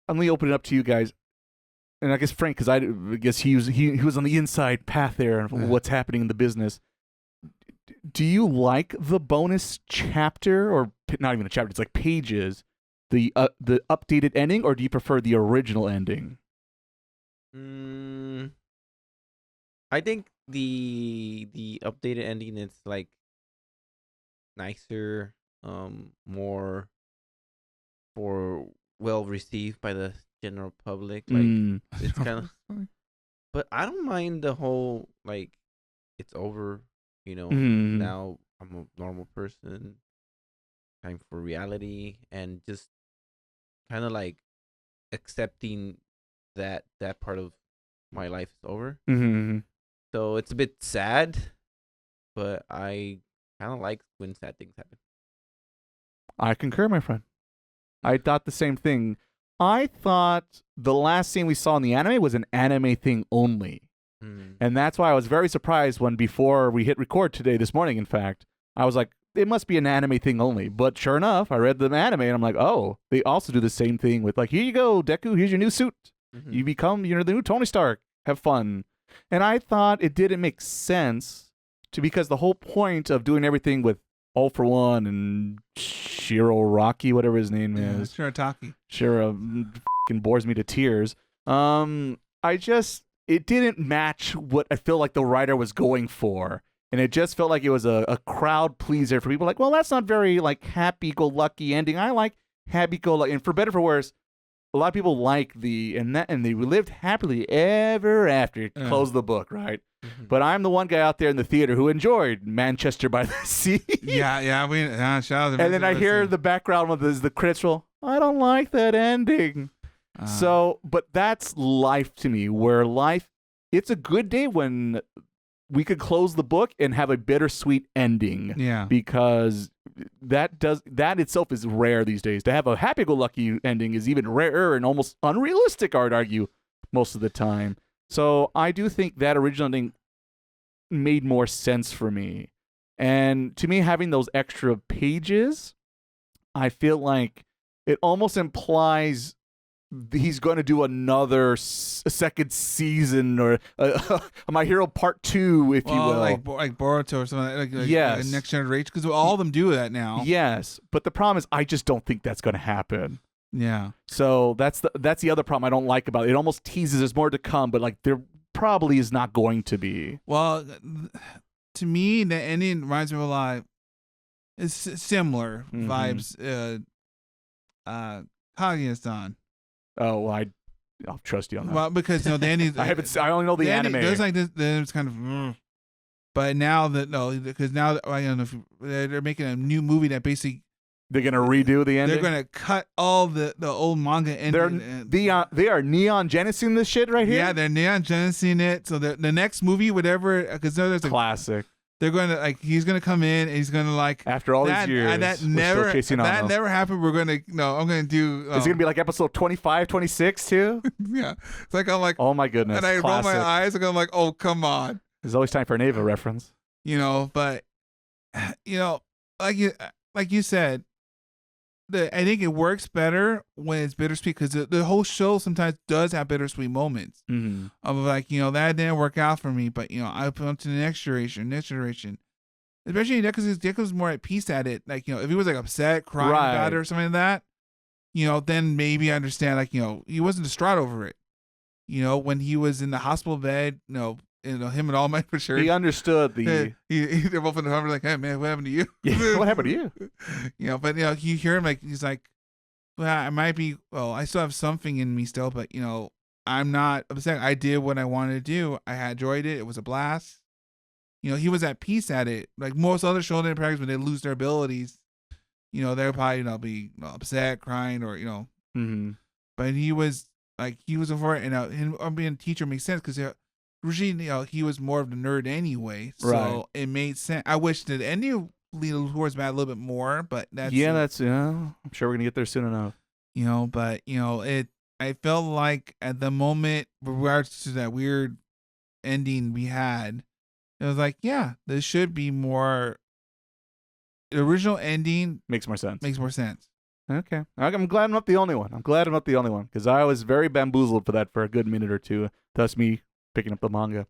let me open it up to you guys. And I guess Frank, because I guess he was on the inside path there of what's happening in the business. Do you like the bonus chapter, or not even a chapter? It's like pages. The updated ending, or do you prefer the original ending? I think the updated ending is like nicer, more for well received by the general public. Like it's kind of, but I don't mind the whole like it's over. Now I'm a normal person. Time for reality, and just kind of like accepting that part of my life is over. So it's a bit sad, but I kind of like when sad things happen. I concur, my friend. I thought the same thing. I thought the last scene we saw in the anime was an anime thing only. And that's why I was very surprised when, before we hit record today, this morning, in fact, I was like, it must be an anime thing only. But sure enough, I read the anime and I'm like, oh, they also do the same thing with like, here you go, Deku, here's your new suit. You become, the new Tony Stark. Have fun. And I thought it didn't make sense because the whole point of doing everything with All for One and Shiro Rocky, whatever his name is. Shirataki. Shiro fucking bores me to tears. It didn't match what I feel like the writer was going for. And it just felt like it was a crowd pleaser for people like, well, that's not very like happy-go-lucky ending. I like happy-go-lucky. And for better or for worse, a lot of people like and they lived happily ever after. Close the book, right? But I'm the one guy out there in the theater who enjoyed Manchester by the Sea. Yeah. Shout out to and then I hear the background with the credits roll. I don't like that ending. But that's life to me, where life, it's a good day when we could close the book and have a bittersweet ending. Yeah. Because that itself is rare these days. To have a happy-go-lucky ending is even rarer and almost unrealistic, I'd argue, most of the time. So I do think that original ending made more sense for me. And to me, having those extra pages, I feel like it almost implies he's going to do another second season or My Hero Part 2, if you will. Like Boruto or something like yes. Next Generation, because all of them do that now. Yes, but the problem is I just don't think that's going to happen. Yeah. So that's the other problem I don't like about it. It almost teases there's more to come, but like there probably is not going to be. Well, to me, the ending reminds me of a lot. It's similar vibes. Kaguya-san. Oh, well, I'll trust you on that. Well, because the ending. I only know the anime. There's like this. It's kind of. But now because now I don't know if they're making a new movie that basically. They're gonna redo the ending. They're gonna cut all the old manga ending. They are Neon Genesis this shit right here. Yeah, they're Neon Genesis it. So the next movie, whatever, because there's a classic. They're going to he's going to come in and he's going to after all these years, that never happened. We're going to I'm going to do. Is it going to be like episode 25, 26 too? Yeah, it's like I'm like, oh my goodness, and I roll my eyes and I'm like, oh come on. There's always time for an Ava reference. But like you said, I think it works better when it's bittersweet because the whole show sometimes does have bittersweet moments of like, that didn't work out for me, but I put on to the next generation, especially because Deku's more at peace at it. Like, if he was like upset, crying about it or something like that, then maybe I understand. Like, he wasn't distraught over it. When he was in the hospital bed, him and All Might for sure. He understood the. They're both in the hospital like, hey man, what happened to you? Yeah, what happened to you? But you hear him like he's like, well, I might be. Well, I still have something in me still, but I'm not upset. I did what I wanted to do. I had enjoyed it. It was a blast. He was at peace at it. Like most other shonen characters, when they lose their abilities, they'll probably be upset, crying, or But he was for it, and him being a teacher makes sense because. Originally, he was more of the nerd anyway, so it made sense. I wish that ending lead towards that a little bit more, but that's I'm sure we're gonna get there soon enough. But I felt like at the moment, with regards to that weird ending we had, it was like, yeah, this should be more. The original ending makes more sense. Makes more sense. Okay. I'm glad I'm not the only one. I'm glad I'm not the only one because I was very bamboozled for that for a good minute or two. Thus, me picking up the manga.